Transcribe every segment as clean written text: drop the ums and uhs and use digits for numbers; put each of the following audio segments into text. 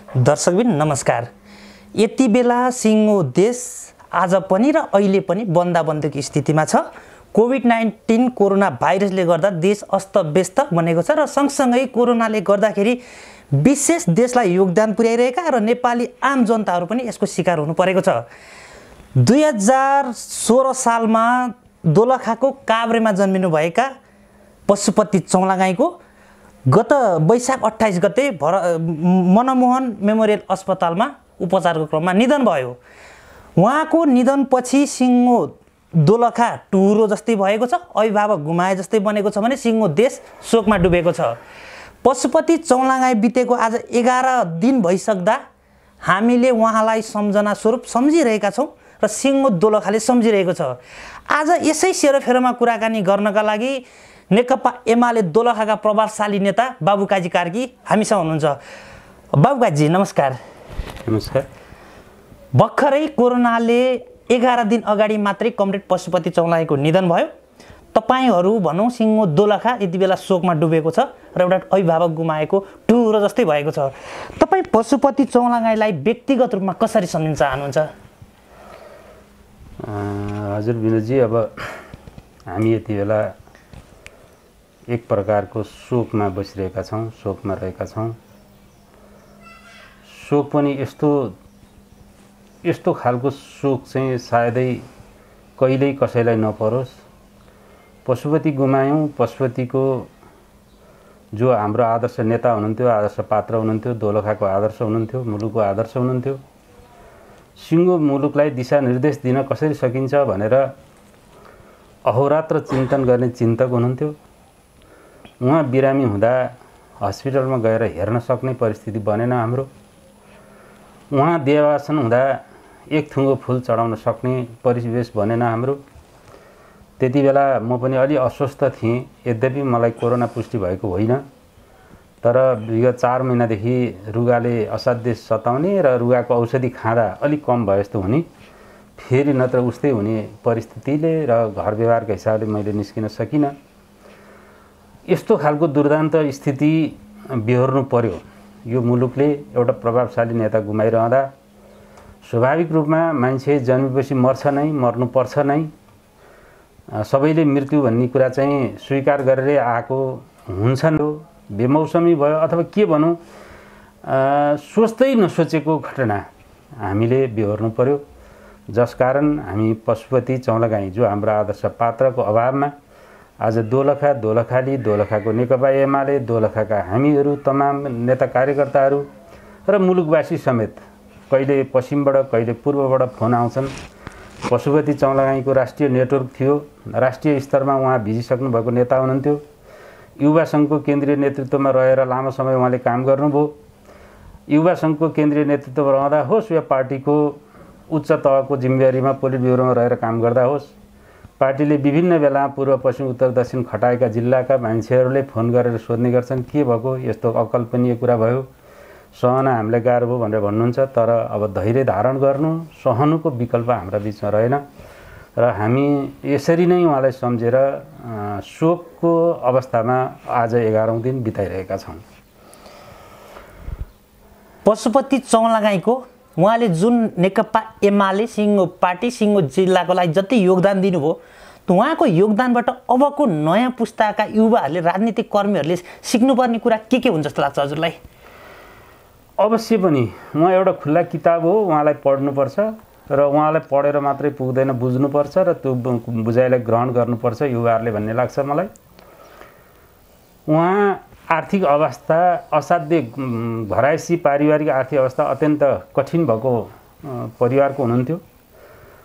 दर्शकबिन नमस्कार। यति बेला सिङ्गो देश आज पनि र अहिले पनि बन्दाबन्दीको स्थितिमा छ। कोभिड-19 कोरोना भाइरसले गर्दा देश अस्तव्यस्त बनेको छ र सँगसँगै कोरोनाले गर्दाखेरि विशेष देशलाई योगदान पुर्याइरहेका र नेपाली आम जनताहरू पनि यसको शिकार हुनु परेको छ। 2016 सालमा दोलखाको काभ्रेमा जन्मिनुभएका पशुपति चौलागाईको गत वैशाख 28 गते मनमोहन मेमोरियल अस्पतालमा उपचारको क्रममा निधन भयो। उहाँको निधनपछि सिङ्गो दोलखा टुरो जस्तै भएको छ, अभिभावक गुमाए जस्तै बनेको छ भने सिङ्गो देश शोकमा डुबेको छ। पशुपति चौलागाई बितेको आज 11 दिन भइसक्दा हामीले उहाँलाई सम्झना स्वरूप सम्झिरहेका छौँ र सिङ्गो दोलखाले सम्झिरहेको छ। आज यसै सेरोफेरोमा कुराकानी गर्नका लागि नेकपा एमाले दोलखाका प्रभावशाली नेता बाबुकाजी कार्की हामीसँग हुनुहुन्छ। बाबुकाजी नमस्कार। नमस्कार। भर्खरै कोरोनाले 11 दिन अगाडि मात्रै कमरेड पशुपति चौलागाईको निधन भयो। तपाईहरू भनौँ सिङ्गो दोलखा यति बेला शोकमा डुबेको छ र एउटा अभिभावक गुमाएको टुरो जस्तै भएको छ। तपाईँ पशुपति चौलागाईलाई व्यक्तिगत रूपमा कसरी सम्झिन चाहनुहुन्छ? हजुर विनोदजी, अब हामी यति बेला एक प्रकारको शोकमा बसिरहेका छौँ, शोकमा रहेका छौँ। शोक पनि यस्तो खालको शोक चाहिँ सायदै कहिल्यै कसैलाई नपरोस्। पशुपति गुमायौँ। पशुपतिको जो हाम्रो आदर्श नेता हुनुहुन्थ्यो, आदर्श पात्र हुनुहुन्थ्यो, दोलखाको आदर्श हुनुहुन्थ्यो, मुलुकको आदर्श हुनुहुन्थ्यो। सिङ्गो मुलुकलाई दिशानिर्देश दिन कसरी सकिन्छ भनेर अहोरात्र चिन्तन गर्ने चिन्तक हुनुहुन्थ्यो। उहाँ बिरामी हुँदा हस्पिटलमा गएर हेर्न सक्ने परिस्थिति बनेन हाम्रो। उहाँ देवासन हुँदा एक थुङ्गो फुल चढाउन सक्ने परिवेश बनेन हाम्रो। त्यति बेला म पनि अलि अस्वस्थ थिएँ। यद्यपि मलाई कोरोना पुष्टि भएको होइन, तर विगत 4 महिनादेखि रुगाले असाध्य सताउने र रुगाको औषधि खाँदा अलिक कम भए जस्तो हुने, फेरि नत्र उस्तै हुने परिस्थितिले र घर व्यवहारको हिसाबले मैले निस्किन सकिनँ। यस्तो खालको दुर्दान्त स्थिति बेहोर्नु पर्यो। यो मुलुकले एउटा प्रभावशाली नेता गुमाइरहँदा स्वाभाविक रूपमा मान्छे जन्मेपछि मर्छ नै, मर्नुपर्छ नै। सबैले मृत्यु भन्ने कुरा चाहिँ स्वीकार गरेर आएको हुन्छन्। बेमौसमी भयो अथवा के भनौँ, सोच्दै नसोचेको घटना हामीले बेहोर्नु पर्यो। जसकारण हामी पशुपति चौलागाई जो हाम्रो आदर्श पात्रको अभावमा आज दोलखा, दोलखाली, दोलखाको नेकपा एमाले, दोलखाका हामीहरू, तमाम नेता कार्यकर्ताहरू र मुलुकवासी समेत कहिले पश्चिमबाट कहिले पूर्वबाट फोन आउँछन्। पशुपति चौलागाईको राष्ट्रिय नेटवर्क थियो, राष्ट्रिय स्तरमा उहाँ भिजिसक्नु भएको नेता हुनुहुन्थ्यो। युवा सङ्घको केन्द्रीय नेतृत्वमा रहेर लामो समय उहाँले काम गर्नुभयो। युवा सङ्घको केन्द्रीय नेतृत्वमा रहँदा होस् या पार्टीको उच्च तहको जिम्मेवारीमा पोलिट ब्युरोमा रहेर काम गर्दा होस्, पार्टीले विभिन्न बेला पूर्व पश्चिम उत्तर दक्षिण खटाएका जिल्लाका मान्छेहरूले फोन गरेर सोध्ने गर्छन् के भएको, यस्तो अकल्पनीय कुरा भयो, सहन हामीलाई गाह्रो भयो भनेर भन्नुहुन्छ। तर अब धैर्य धारण गर्नु, सहनुको विकल्प हाम्रा बिचमा रहेन र हामी यसरी नै उहाँलाई सम्झेर शोकको अवस्थामा आज 11औं दिन बिताइरहेका छौँ। पशुपति चौलागाईको उहाँले जुन नेकपा एमाले सिङ्गो पार्टी सिङ्गो जिल्लाको लागि जति योगदान दिनुभयो, उहाँको योगदानबाट अबको नयाँ पुस्ताका युवाहरूले, राजनीतिक कर्मीहरूले सिक्नुपर्ने कुरा के हुन्छ जस्तो लाग्छ हजुरलाई? अवश्य पनि उहाँ एउटा खुल्ला किताब हो, उहाँलाई पढ्नुपर्छ र उहाँलाई पढेर मात्रै पुग्दैन, बुझ्नुपर्छ र त्यो बुझाइलाई ग्रहण गर्नुपर्छ युवाहरूले भन्ने लाग्छ मलाई। उहाँ आर्थिक अवस्था असाध्य घरायसी पारिवारिक आर्थिक अवस्था अत्यन्त कठिन भएको परिवारको हुनुहुन्थ्यो।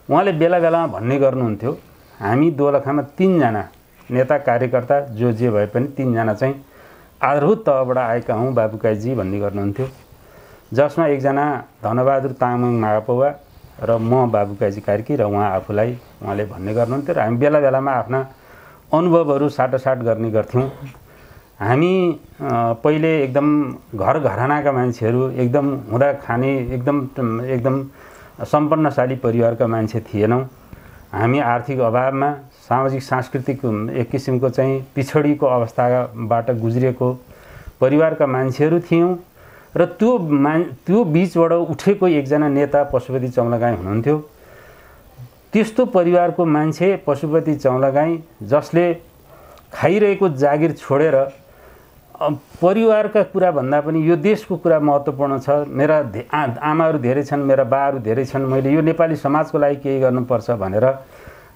उहाँले बेला बेलामा भन्ने गर्नुहुन्थ्यो, हामी दोलखामा 3 जना नेता कार्यकर्ता जो जे भए पनि 3 जना चाहिँ आधारभूत तहबाट आएका हौँ बाबुकाजी भन्ने गर्नुहुन्थ्यो। जसमा एकजना धनबहादुर तामाङ मागापौवा र म बाबुकाजी कार्की र उहाँ आफूलाई उहाँले भन्ने गर्नुहुन्थ्यो र हामी बेला बेलामा आफ्ना अनुभवहरू साटासाट गर्ने गर्थ्यौँ। हामी पहिले एकदम घर घरानाका मान्छेहरू, एकदम हुँदा खाने एकदम सम्पन्नशाली परिवारका मान्छे थिएनौँ। हामी आर्थिक अभावमा सामाजिक सांस्कृतिक एक किसिमको चाहिँ पिछडिको अवस्थाबाट गुज्रिएको परिवारका मान्छेहरू थियौँ र त्यो बीचबाट उठेको एकजना नेता पशुपति चौलागाई हुनुहुन्थ्यो। त्यस्तो परिवारको मान्छे पशुपति चौलागाई जसले खाइरहेको जागिर छोडेर परिवारका कुरा भन्दा पनि यो देशको कुरा महत्त्वपूर्ण छ, मेरा आमाहरू धेरै छन्, मेरा बाहरू धेरै छन्, मैले यो नेपाली समाजको लागि केही गर्नुपर्छ भनेर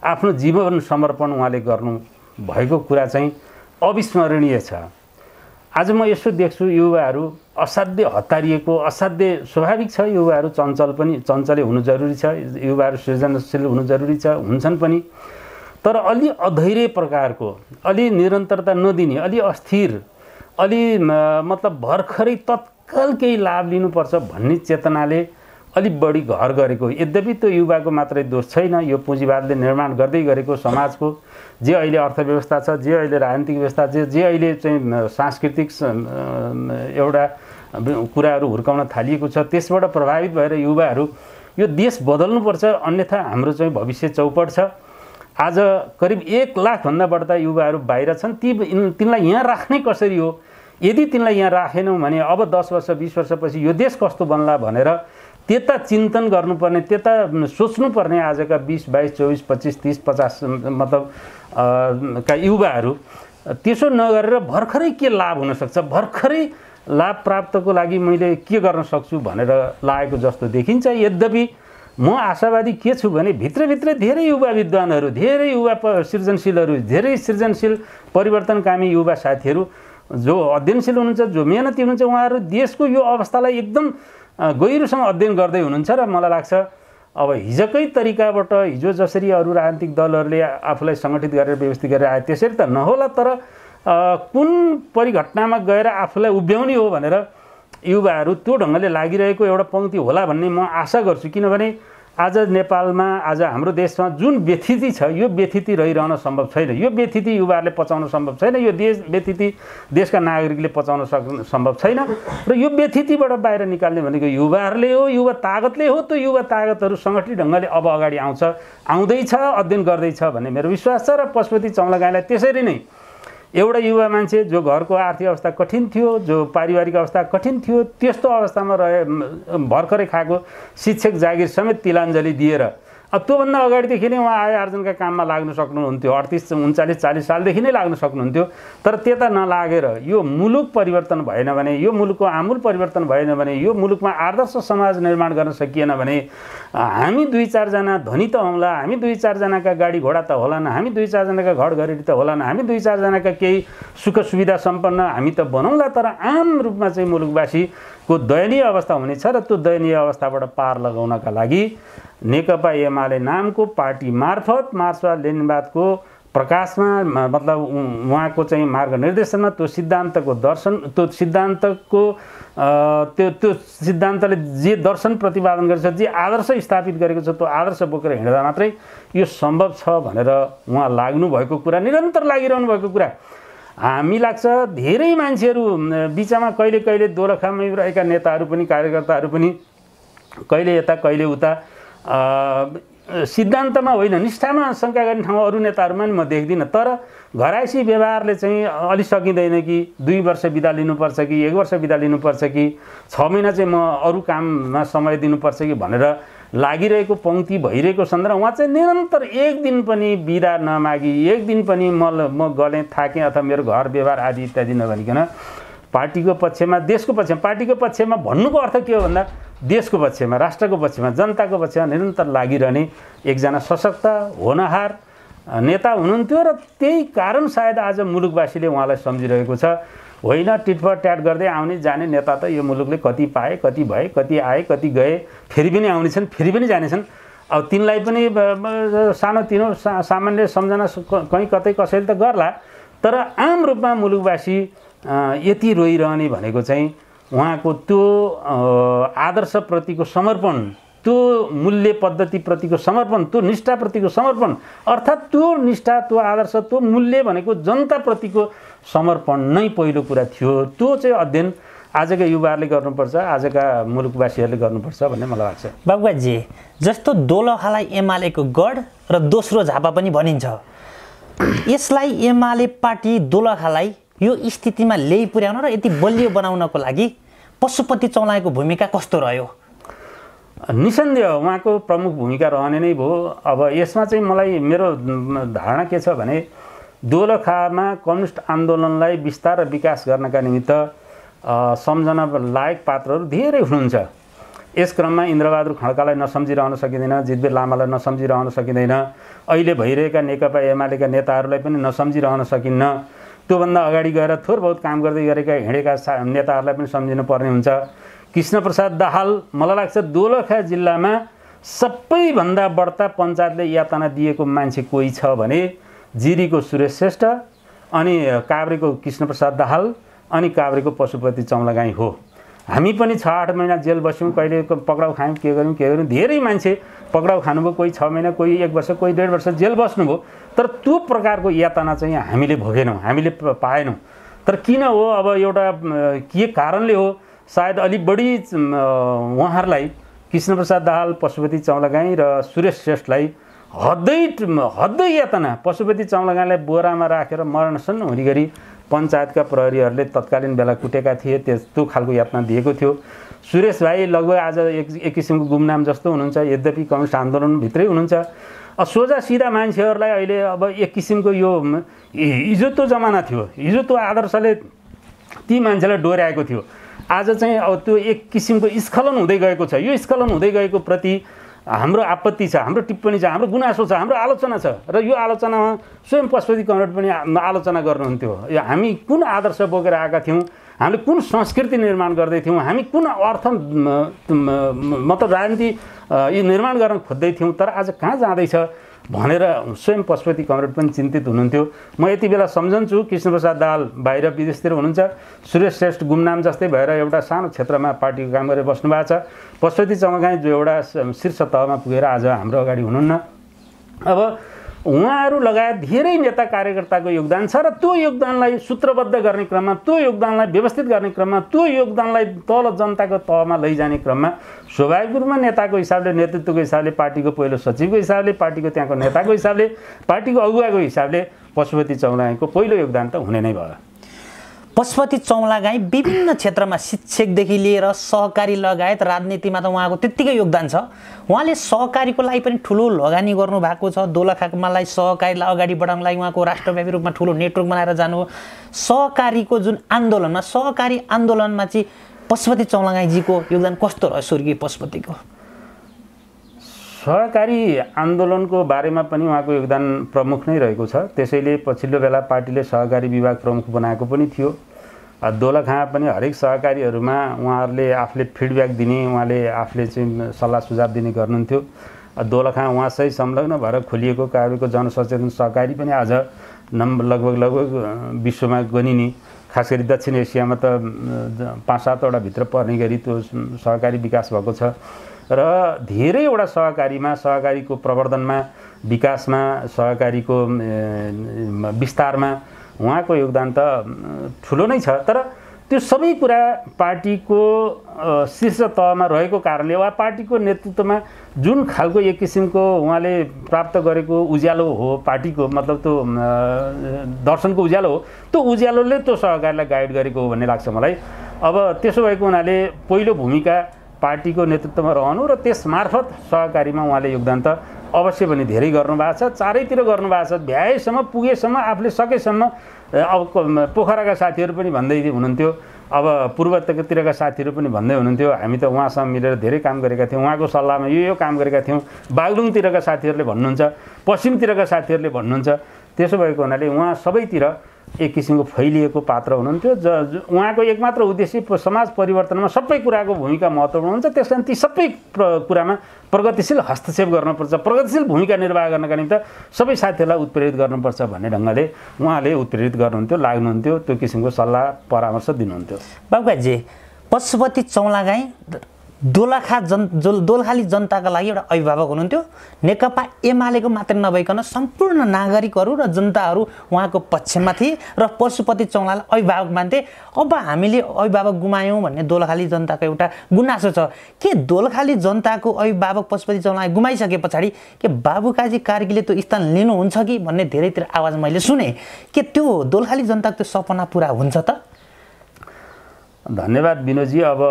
आफ्नो जीवन समर्पण उहाँले गर्नु भएको कुरा चाहिँ अविस्मरणीय छ। आज म यसो देख्छु युवाहरू असाध्य हतारिएको, असाध्य स्वाभाविक छ, युवाहरू चञ्चले हुनु जरुरी छ, युवाहरू सृजनशील हुनु जरुरी छ, हुन्छन् पनि, तर अलि अधैर्य प्रकारको, अलि निरन्तरता नदिने, अलि अस्थिर, अलि मतलब भर्खरै तत्काल केही लाभ लिनुपर्छ भन्ने चेतनाले अलि बढी घर गरेको। यद्यपि त्यो युवाको मात्रै दोष छैन, यो पुँजीवादले निर्माण गर्दै गरेको समाजको जे अहिले अर्थव्यवस्था छ, जे अहिले राजनीतिक व्यवस्था छ, जे अहिले चाहिँ सांस्कृतिक एउटा कुराहरू हुर्काउन थालिएको छ, त्यसबाट प्रभावित भएर युवाहरू यो देश बदल्नुपर्छ, अन्यथा हाम्रो चाहिँ भविष्य चौपट छ। आज करिब 1 लाखभन्दा बढ्ता युवाहरू बाहिर छन्। तिनलाई यहाँ राख्ने कसरी हो? यदि तिनलाई यहाँ राखेनौँ भने अब 10 वर्ष 20 वर्षपछि यो देश कस्तो बन्ला भनेर त्यता चिन्तन गर्नुपर्ने, त्यता सोच्नुपर्ने आजका 20, 22, 24, 25, 30, 50 मतलब का युवाहरू त्यसो नगरेर भर्खरै के लाभ हुनसक्छ, भर्खरै लाभ प्राप्तको लागि मैले के गर्न सक्छु भनेर लागेको जस्तो देखिन्छ। यद्यपि म आशावादी के छु भने भित्रभित्र धेरै युवा विद्वानहरू, धेरै युवा सृजनशीलहरू, धेरै सृजनशील परिवर्तनकामी युवा साथीहरू जो अध्ययनशील हुनुहुन्छ, जो मेहनती हुनुहुन्छ, उहाँहरू देशको यो अवस्थालाई एकदम गहिरोसँग अध्ययन गर्दै हुनुहुन्छ र मलाई लाग्छ अब हिजोकै तरिकाबाट, हिजो जसरी अरू राजनीतिक दलहरूले आफूलाई सङ्गठित गरेर व्यवस्थित गरेर आए त्यसरी त नहोला, तर कुन परिघटनामा गएर आफूलाई उभ्याउने हो भनेर युवाहरू त्यो ढङ्गले लागिरहेको एउटा पङ्क्ति होला भन्ने म आशा गर्छु। किनभने आज नेपालमा, आज हाम्रो देशमा जुन व्यथिति छ, यो व्यथिति रहिरहन सम्भव छैन। यो व्यथिति युवाहरूले पचाउन सम्भव छैन, यो व्यथिति देशका नागरिकले पचाउन सम्भव छैन र यो व्यथितिबाट बाहिर निकाल्ने भनेको युवाहरूले हो, युवा तागतले हो। त्यो युवा तागतहरू सङ्गठित ढङ्गले अब अगाडि आउँदैछ, अध्ययन गर्दैछ भन्ने मेरो विश्वास छ। र पशुपति चौलागाईलाई त्यसरी नै एउटा युवा मान्छे जो घरको आर्थिक अवस्था कठिन थियो, जो पारिवारिक अवस्था कठिन थियो, त्यस्तो अवस्थामा भर्खरै खाएको शिक्षक जागिर समेत तिलाञ्जली दिएर त्योभन्दा अगाडिदेखि नै उहाँ आय आर्जनका काममा लाग्न सक्नुहुन्थ्यो। 38, 39, 40 सालदेखि नै लाग्न सक्नुहुन्थ्यो। तर त्यता नलागेर यो मुलुक परिवर्तन भएन भने, यो मुलुकको आमूल परिवर्तन भएन भने, यो मुलुकमा आदर्श समाज निर्माण गर्न सकिएन भने हामी 2-4 जना धनी त हौँला, हामी 2-4 जनाका गाडी घोडा त होलान्, हामी 2-4 जनाका घर घरेडी त होलान्, हामी 2-4 जनाका केही सुख सुविधा सम्पन्न हामी त बनौँला, तर आम रूपमा चाहिँ मुलुकवासीको दयनीय अवस्था हुनेछ। र त्यो दयनीय अवस्थाबाट पार लगाउनका लागि नेकपा एमाले नामको पार्टी मार्फत मार्क्सवाद लेनिनवादको प्रकाशमा, मतलब उहाँको चाहिँ मार्ग निर्देशनमा त्यो सिद्धान्तको दर्शन, त्यो सिद्धान्तको त्यो सिद्धान्तले जे दर्शन प्रतिपादन गरेको छ, जे आदर्श स्थापित गरेको छ, त्यो आदर्श बोकेर हिँड्दा मात्रै यो सम्भव छ भनेर उहाँ लाग्नु भएको कुरा, निरन्तर लागिरहनु भएको कुरा हामी लाग्छ। धेरै मान्छेहरू बिचमा कहिले कहिले दोलखामै रहेका नेताहरू पनि, कार्यकर्ताहरू पनि कहिले यता कहिले उता सिद्धान्तमा होइन निष्ठामा शङ्का गर्ने ठाउँ अरू नेताहरूमा नि म देख्दिनँ। तर घराइसी व्यवहारले चाहिँ अलि सकिँदैन कि 2 वर्ष बिदा लिनुपर्छ कि 1 वर्ष बिदा लिनुपर्छ कि 6 महिना चाहिँ म अरू काममा समय दिनुपर्छ कि भनेर लागिरहेको पङ्क्ति भइरहेको सन्दर्भ उहाँ चाहिँ निरन्तर 1 दिन पनि बिदा नमागी, 1 दिन पनि म गलेँ, थाकेँ अथवा मेरो घर व्यवहार आदि इत्यादि नभनिकन पार्टीको पक्षमा, देशको पक्षमा, पार्टीको पक्षमा भन्नुको अर्थ के हो भन्दा देशको पक्षमा, राष्ट्रको पक्षमा, जनताको पक्षमा निरन्तर लागिरहने एकजना सशक्त होनहार नेता हुनुहुन्थ्यो। र त्यही कारण सायद आज मुलुकवासीले उहाँलाई सम्झिरहेको छ। होइन टिटफट ट्याट गर्दै आउने जाने नेता त यो मुलुकले कति पाए, कति भए, कति आए, कति गए, फेरि पनि आउनेछन्, फेरि पनि जानेछन्। अब तिनलाई पनि सानोतिनो सामान्य सम्झना कहीँ कतै कसैले त गर्ला, तर आम रूपमा मुलुकवासी यति रोइरहने भनेको चाहिँ उहाँको त्यो आदर्शप्रतिको समर्पण, त्यो मूल्य पद्धतिप्रतिको समर्पण, त्यो निष्ठाप्रतिको समर्पण, अर्थात् त्यो निष्ठा, त्यो आदर्श, त्यो मूल्य भनेको जनताप्रतिको समर्पण नै पहिलो कुरा थियो। त्यो चाहिँ अध्ययन आजका युवाहरूले गर्नुपर्छ, आजका मुलुकवासीहरूले गर्नुपर्छ भन्ने मलाई लाग्छ। बाबुजी, जस्तो दोलखालाई एमालेको गढ र दोस्रो झापा पनि भनिन्छ, यसलाई एमाले पार्टी दोलखालाई यो स्थितिमा ल्याइ पुर्याउन र यति बलियो बनाउनको लागि पशुपति चौलागाईको भूमिका कस्तो रह्यो? निसन्देह उहाँको प्रमुख भूमिका रहने नै भयो। अब यसमा चाहिँ मलाई मेरो धारणा के छ भने दोलखामा कम्युनिस्ट आन्दोलनलाई विस्तार र विकास गर्नका निमित्त सम्झना लायक पात्रहरू धेरै हुनुहुन्छ। यस क्रममा इन्द्रबहादुर खड्कालाई नसम्झिरहन सकिँदैन, जितवीर लामालाई नसम्झिरहन सकिँदैन, अहिले भइरहेका नेकपा एमालेका नेताहरूलाई पनि नसम्झिरहन सकिन्न। त्योभन्दा अगाडि गएर थोर बहुत काम गर्दै गरेका हिँडेका नेताहरूलाई पनि सम्झिनु पर्ने हुन्छ। कृष्णप्रसाद दाहाल मलाई लाग्छ दोलखा जिल्लामा सबैभन्दा बढ्ता पञ्चायतले यातना दिएको मान्छे कोही छ भने जिरीको सुरेश श्रेष्ठ, अनि काभ्रेको कृष्णप्रसाद दाहाल, अनि काभ्रेको पशुपति चौलागाई हो। हामी पनि 6-8 महिना जेल बस्यौँ, कहिले पक्राउ खायौँ, के गर्यौँ। धेरै मान्छे पक्राउ खानुभयो, कोही 6 महिना, कोही 1 वर्ष, कोही 1.5 वर्ष जेल बस्नुभयो। तर त्यो प्रकारको यातना चाहिँ हामीले भोगेनौँ, हामीले पाएनौँ। तर किन हो? अब एउटा के कारणले हो? सायद अलि बढी उहाँहरूलाई कृष्णप्रसाद दाहाल, पशुपति चौलागाई र सुरेश श्रेष्ठलाई हदै यातना, पशुपति चौलागाईलाई बोरामा राखेर मरणसम्म हुने गरी पञ्चायतका प्रहरीहरूले तत्कालीन बेला कुटेका थिए। त्यो खालको यातना दिएको थियो। सुरेश भाइ लगभग आज एक किसिमको गुमनाम जस्तो हुनुहुन्छ, यद्यपि कम्युनिस्ट आन्दोलनभित्रै हुनुहुन्छ। सोझा सिधा मान्छेहरूलाई अहिले अब एक किसिमको यो हिजो त्यो जमाना थियो, हिजो त्यो आदर्शले ती मान्छेलाई डोर्याएको थियो। आज चाहिँ अब त्यो एक किसिमको स्खलन हुँदै गएको छ। यो स्खलन हुँदै गएको प्रति हाम्रो आपत्ति छ, हाम्रो टिप्पणी छ, हाम्रो गुनासो छ, हाम्रो आलोचना छ। र यो आलोचनामा स्वयं पशुपति कमरेड पनि आलोचना गर्नुहुन्थ्यो। यो हामी कुन आदर्श बोकेर आएका थियौँ, हामीले कुन संस्कृति निर्माण गर्दै थियौँ, हामी कुन अर्थ मतलब राजनीति निर्माण गर्न खोज्दै थियौँ, तर आज कहाँ जाँदैछ भनेर स्वयं पशुपति कमरेड पनि चिन्तित हुनुहुन्थ्यो। म यति बेला सम्झन्छु कृष्णप्रसाद दाहाल बाहिर विदेशतिर हुनुहुन्छ, सुरेश श्रेष्ठ गुमनाम जस्तै भएर एउटा सानो क्षेत्रमा पार्टीको काम गरेर बस्नु भएको छ। पशुपति चौलागाई जो एउटा शीर्ष तहमा पुगेर आज हाम्रो अगाडि हुनुहुन्न। अब उहाँहरू लगायत धेरै नेता कार्यकर्ताको योगदान छ र त्यो योगदानलाई सूत्रबद्ध गर्ने क्रममा, त्यो योगदानलाई व्यवस्थित गर्ने क्रममा, त्यो योगदानलाई तल जनताको तहमा लैजाने क्रममा स्वाभाविक रूपमा नेताको हिसाबले, नेतृत्वको हिसाबले, पार्टीको पहिलो सचिवको हिसाबले, पार्टीको त्यहाँको नेताको हिसाबले, पार्टीको अगुवाको हिसाबले पशुपति चौलागाईको पहिलो योगदान त हुने नै भयो। पशुपति चौलागाई विभिन्न क्षेत्रमा शिक्षकदेखि लिएर सहकारी लगायत राजनीतिमा त उहाँको त्यत्तिकै योगदान छ। उहाँले सहकारीको लागि पनि ठुलो लगानी गर्नुभएको छ। दोलखामालाई सहकारीलाई अगाडि बढाउनको लागि उहाँको राष्ट्रव्यापी रूपमा ठुलो नेटवर्क बनाएर जानु। सहकारीको जुन आन्दोलनमा, सहकारी आन्दोलनमा चाहिँ पशुपति चौलागाईजीको योगदान कस्तो रह्यो स्वर्गीय पशुपतिको? सहकारी आन्दोलनको बारेमा पनि उहाँको योगदान प्रमुख नै रहेको छ। त्यसैले पछिल्लो बेला पार्टीले सहकारी विभाग प्रमुख बनाएको पनि थियो। दोलखामा पनि हरेक सहकारीहरूमा उहाँहरूले आफूले फिडब्याक दिने, उहाँले आफूले चाहिँ सल्लाह सुझाव दिने गर्नुहुन्थ्यो। दोलखामा उहाँसै संलग्न भएर खोलिएको काभ्रेको जनसचेतन सहकारी पनि आज लगभग विश्वमा गनिने, खास गरी दक्षिण एसियामा त 5-7 भित्र पर्ने गरी त्यो सहकारी विकास भएको छ। र धेरैवटा सहकारीमा, सहकारीको प्रवर्धनमा, विकासमा, सहकारीको विस्तारमा उहाँको योगदान त ठुलो नै छ। तर त्यो सबै कुरा पार्टीको शीर्ष तहमा रहेको कारणले वा पार्टीको नेतृत्वमा जुन खालको एक किसिमको उहाँले प्राप्त गरेको उज्यालो हो, पार्टीको मतलब त्यो दर्शनको उज्यालो हो, त्यो उज्यालोले त्यो सहकारीलाई गाइड गरेको हो भन्ने लाग्छ मलाई। अब त्यसो भएको हुनाले पहिलो भूमिका पार्टीको नेतृत्वमा रहनु र त्यस मार्फत सहकारीमा उहाँले योगदान त अवश्य पनि धेरै गर्नुभएको छ। चारैतिर गर्नुभएको छ। भ्याएसम्म, पुगेसम्म, आफूले सकेसम्म। अब पोखराका साथीहरू पनि भन्दै हुनुहुन्थ्यो, अब पूर्वतिरका साथीहरू पनि भन्दै हुनुहुन्थ्यो, हामी त उहाँसँग मिलेर धेरै काम गरेका थियौँ, उहाँको सल्लाहमा यो काम गरेका थियौँ। बागलुङतिरका साथीहरूले भन्नुहुन्छ, पश्चिमतिरका साथीहरूले भन्नुहुन्छ। त्यसो भएको हुनाले उहाँ सबैतिर एक किसिमको फैलिएको पात्र हुनुहुन्थ्यो। उहाँको एकमात्र उद्देश्य समाज परिवर्तनमा सबै कुराको भूमिका महत्त्वपूर्ण हुन्छ। त्यस कारण ती सबै कुरामा प्रगतिशील हस्तक्षेप गर्नुपर्छ, प्रगतिशील भूमिका निर्वाह गर्नका निम्ति सबै साथीहरूलाई उत्प्रेरित गर्नुपर्छ भन्ने ढङ्गले उहाँले उत्प्रेरित गर्नुहुन्थ्यो, लाग्नुहुन्थ्यो, त्यो किसिमको सल्लाह परामर्श दिनुहुन्थ्यो। बाबुकाजी, पशुपति चौलागाई दोलखाली जनताका लागि एउटा अभिभावक हुनुहुन्थ्यो। नेकपा एमालेको मात्र नभइकन सम्पूर्ण नागरिकहरू र जनताहरू उहाँको पक्षमा थिए र पशुपति चौलागाईलाई अभिभावक मान्थे। अब हामीले अभिभावक गुमायौँ भन्ने दोलखाली जनताको एउटा गुनासो छ। के दोलखाली जनताको अभिभावक पशुपति चौलागाई गुमाइसके पछाडि के बाबुकाजी कार्कीले त्यो स्थान लिनुहुन्छ कि भन्ने धेरैतिर आवाज मैले सुने। के त्यो दोलखाली जनताको त्यो सपना पुरा हुन्छ त? धन्यवाद विनोदजी। अब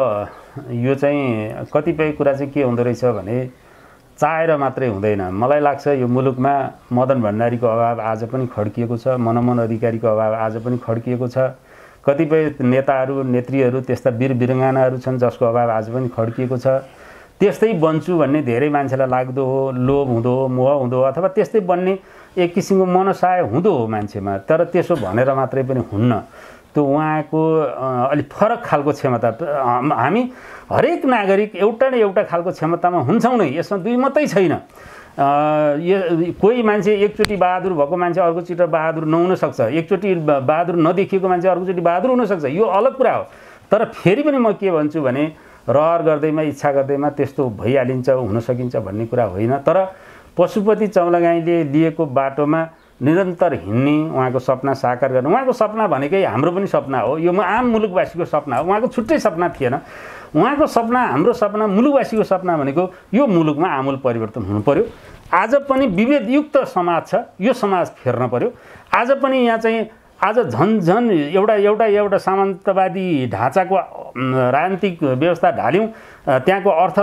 यो चाहिँ कतिपय कुरा चाहिँ के हुँदो रहेछ भने चाहेर मात्रै हुँदैन। मलाई लाग्छ यो मुलुकमा मदन भण्डारीको अभाव आज पनि खड्किएको छ, मनमोहन अधिकारीको अभाव आज पनि खड्किएको छ, कतिपय नेताहरू नेत्रीहरू त्यस्ता वीर वीराङ्गनाहरू छन् जसको अभाव आज पनि खड्किएको छ। त्यस्तै बन्छु भन्ने धेरै मान्छेलाई लाग्दो हो, लोभ हुँदो हो, मोह हुँदो हो, अथवा त्यस्तै बन्ने एक किसिमको मनसाय हुँदो हो मान्छेमा। तर त्यसो भनेर मात्रै पनि हुन्न। त्यो उहाँको अलिक फरक खालको क्षमता, हामी हरेक नागरिक एउटा न एउटा खालको क्षमतामा हुन्छौँ नै, यसमा दुई मात्रै छैन। कोही मान्छे एकचोटि बहादुर भएको मान्छे अर्कोचोटि बहादुर नहुन सक्छ, एकचोटि बहादुर नदेखिएको मान्छे अर्कोचोटि बहादुर हुनसक्छ, यो अलग कुरा हो। तर फेरि पनि म के भन्छु भने रहर गर्दैमा इच्छा गर्दैमा त्यस्तो भइहालिन्छ हुन सकिन्छ भन्ने कुरा होइन। तर पशुपति चौलागाईले लिएको बाटोमा निरन्तर हिँड्ने, उहाँको सपना साकार गर्ने, उहाँको सपना भनेकै हाम्रो पनि सपना हो, यो आम मुलुकवासीको सपना हो, उहाँको छुट्टै सपना थिएन। उहाँको सपना, हाम्रो सपना, मुलुकवासीको सपना भनेको यो मुलुकमा आमूल परिवर्तन हुनु पर्यो। आज पनि विभेदयुक्त समाज छ, यो समाज फेर्न पर्यो। आज पनि यहाँ चाहिँ आज झन् एउटा सामन्तवादी ढाँचाको राजनीतिक व्यवस्था ढाल्यौँ, त्यहाँको अर्थ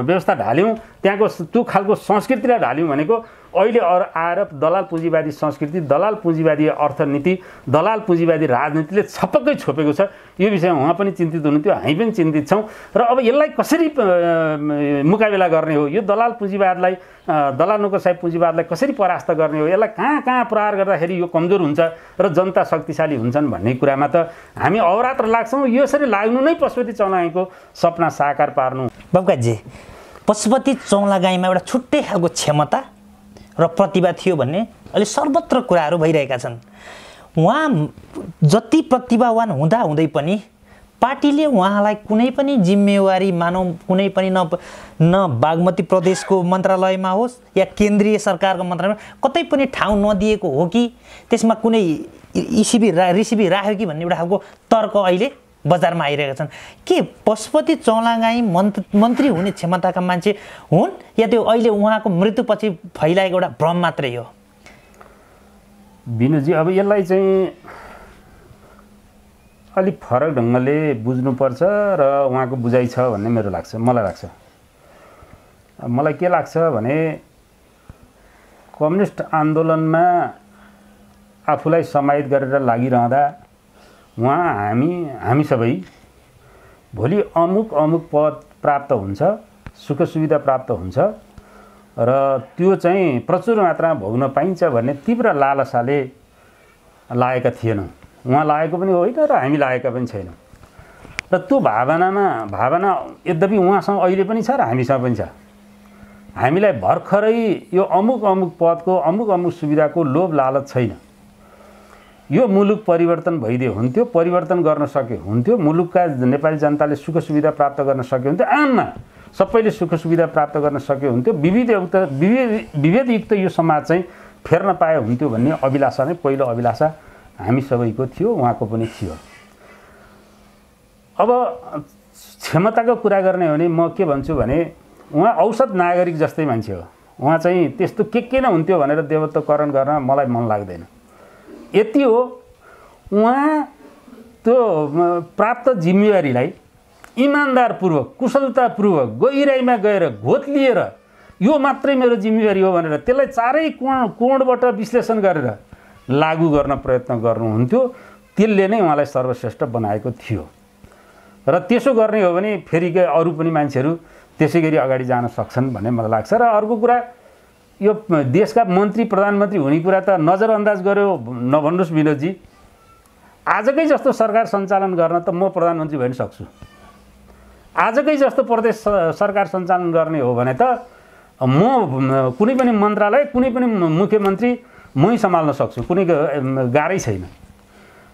व्यवस्था ढाल्यौँ, त्यहाँको त्यो खालको संस्कृतिलाई ढाल्यौँ भनेको अहिले आएर दलाल पुँजीवादी संस्कृति, दलाल पुँजीवादी अर्थनीति, दलाल पुँजीवादी राजनीतिले छपक्कै छोपेको छ। यो विषयमा उहाँ पनि चिन्तित हुनुहुन्थ्यो, हामी पनि चिन्तित छौँ। र अब यसलाई कसरी मुकाबिला गर्ने हो, यो दलाल पुँजीवादलाई, दलाल नोकरसाही पुँजीवादलाई कसरी परास्त गर्ने हो, यसलाई कहाँ कहाँ प्रहार गर्दाखेरि यो कमजोर हुन्छ र जनता शक्तिशाली हुन्छन् भन्ने कुरामा त हामी अहोरात्र लाग्छौँ। यसरी लाग्नु नै पशुपति चौलागाईको सपना साकार पार्नु। बाबुकाजी, पशुपति चौलागाईमा एउटा छुट्टै खालको क्षमता र प्रतिभा थियो भन्ने अहिले सर्वत्र कुराहरू भइरहेका छन्। उहाँ जति प्रतिभावान हुँदा हुँदै पनि पार्टीले उहाँलाई कुनै पनि जिम्मेवारी मानौँ, कुनै पनि न बागमती प्रदेशको मन्त्रालयमा होस् या केन्द्रीय सरकारको मन्त्रालयमा कतै पनि ठाउँ नदिएको हो कि त्यसमा कुनै रिसिभी राख्यो कि भन्ने एउटा खालको तर्क अहिले बजारमा आइरहेका छन्। के पशुपति चौलागाई मन्त्री हुने क्षमताका मान्छे हुन् या त्यो अहिले उहाँको मृत्युपछि फैलाएको एउटा भ्रम मात्रै हो? विनुजी, अब यसलाई चाहिँ अलिक फरक ढङ्गले बुझ्नुपर्छ र उहाँको बुझाइ छ भन्ने मलाई लाग्छ। मलाई के लाग्छ भने कम्युनिस्ट आन्दोलनमा आफूलाई समाहित गरेर लागिरहँदा उहाँ हामी सबै भोलि अमुक पद प्राप्त हुन्छ, सुख सुविधा प्राप्त हुन्छ र त्यो चाहिँ प्रचुर मात्रामा भोग्न पाइन्छ भन्ने तीव्र लालसाले लागेका थिएनौँ। उहाँ लागेको पनि होइन र हामी लागेका पनि छैनौँ। र त्यो भावना यद्यपि उहाँसँग अहिले पनि छ र हामीसँग पनि छ। हामीलाई भर्खरै यो अमुक पदको अमुक सुविधाको लोभ लालच छैन। यो मुलुक परिवर्तन भइदियो हुन्थ्यो, परिवर्तन गर्न सके हुन्थ्यो, मुलुकका नेपाली जनताले सुख सुविधा प्राप्त गर्न सके हुन्थ्यो, आममा सबैले सुख सुविधा प्राप्त गर्न सके हुन्थ्यो, विभेदयुक्त यो समाज चाहिँ फेर्न पाए हुन्थ्यो भन्ने अभिलाषा नै पहिलो अभिलाषा हामी सबैको थियो, उहाँको पनि थियो। अब क्षमताको कुरा गर्ने हो भने म के भन्छु भने उहाँ औसत नागरिक जस्तै मान्छे हो। उहाँ चाहिँ त्यस्तो के नै हुन्थ्यो भनेर देवत्वकरण गर्न मलाई मन लाग्दैन। यति हो, उहाँ त्यो प्राप्त जिम्मेवारीलाई इमान्दारपूर्वक, कुशलतापूर्वक गहिराइमा गएर घोत लिएर यो मात्रै मेरो जिम्मेवारी हो भनेर त्यसलाई चारै कोणबाट विश्लेषण गरेर लागू गर्न प्रयत्न गर्नुहुन्थ्यो। त्यसले नै उहाँलाई सर्वश्रेष्ठ बनाएको थियो। र त्यसो गर्ने हो भने फेरि अरू पनि मान्छेहरू त्यसै गरी अगाडि जान सक्छन् भन्ने मलाई लाग्छ। र अर्को कुरा, यो देशका मन्त्री प्रधानमन्त्री हुने कुरा त नजरअन्दाज गर्यो नभन्नुहोस् विनोदजी। आजकै जस्तो सरकार सञ्चालन गर्न त म प्रधानमन्त्री भइन सक्छु। आजकै जस्तो प्रदेश सरकार सञ्चालन गर्ने हो भने त म कुनै पनि मन्त्रालय, कुनै पनि मुख्यमन्त्री मै सम्हाल्न सक्छु, कुनै गाह्रै छैन।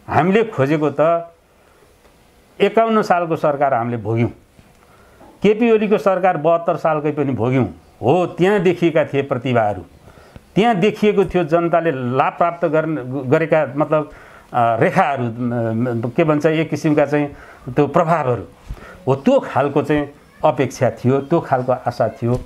हामीले खोजेको त 51 सालको सरकार हामीले भोग्यौँ, केपी ओलीको सरकार 72 सालकै पनि भोग्यौँ। हो, त्यहाँ देखिएका थिए प्रतिभाहरू, त्यहाँ देखिएको थियो जनताले लाभ प्राप्त गरेका मतलब रेखाहरू, के भन्छ एक किसिमका चाहिँ त्यो प्रभावहरू हो। त्यो खालको चाहिँ अपेक्षा थियो, त्यो खालको आशा थियो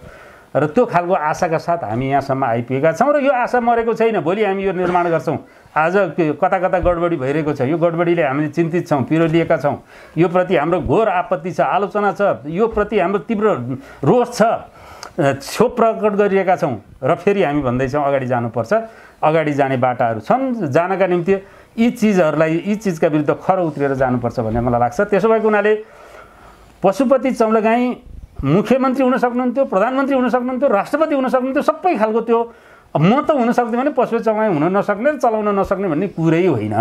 र त्यो खालको आशाका साथ हामी यहाँसम्म आइपुगेका छौँ। र यो आशा मरेको छैन। भोलि हामी यो निर्माण गर्छौँ, आज कता कता गडबडी भइरहेको छ, यो गडबडीले हामीले चिन्तित छौँ, पिरोलिएका छौँ, यो प्रति हाम्रो घोर आपत्ति छ, आलोचना छ, यो प्रति हाम्रो तीव्र रोष छ, क्षोभ प्रकट गरिरहेका छौँ र फेरि हामी भन्दैछौँ अगाडि जानुपर्छ, अगाडि जाने बाटाहरू छन्, जानका निम्ति यी चिजका विरुद्ध खर उत्रिएर जानुपर्छ भन्ने मलाई लाग्छ। त्यसो भएको हुनाले पशुपति चौलागाई मुख्यमन्त्री हुन सक्नुहुन्थ्यो, प्रधानमन्त्री हुन सक्नुहुन्थ्यो, राष्ट्रपति हुन सक्नुहुन्थ्यो, सबै खालको त्यो म त हुन सक्दैन भने पशुपति चौलागाई हुन नसक्ने, चलाउन नसक्ने भन्ने कुरै होइन।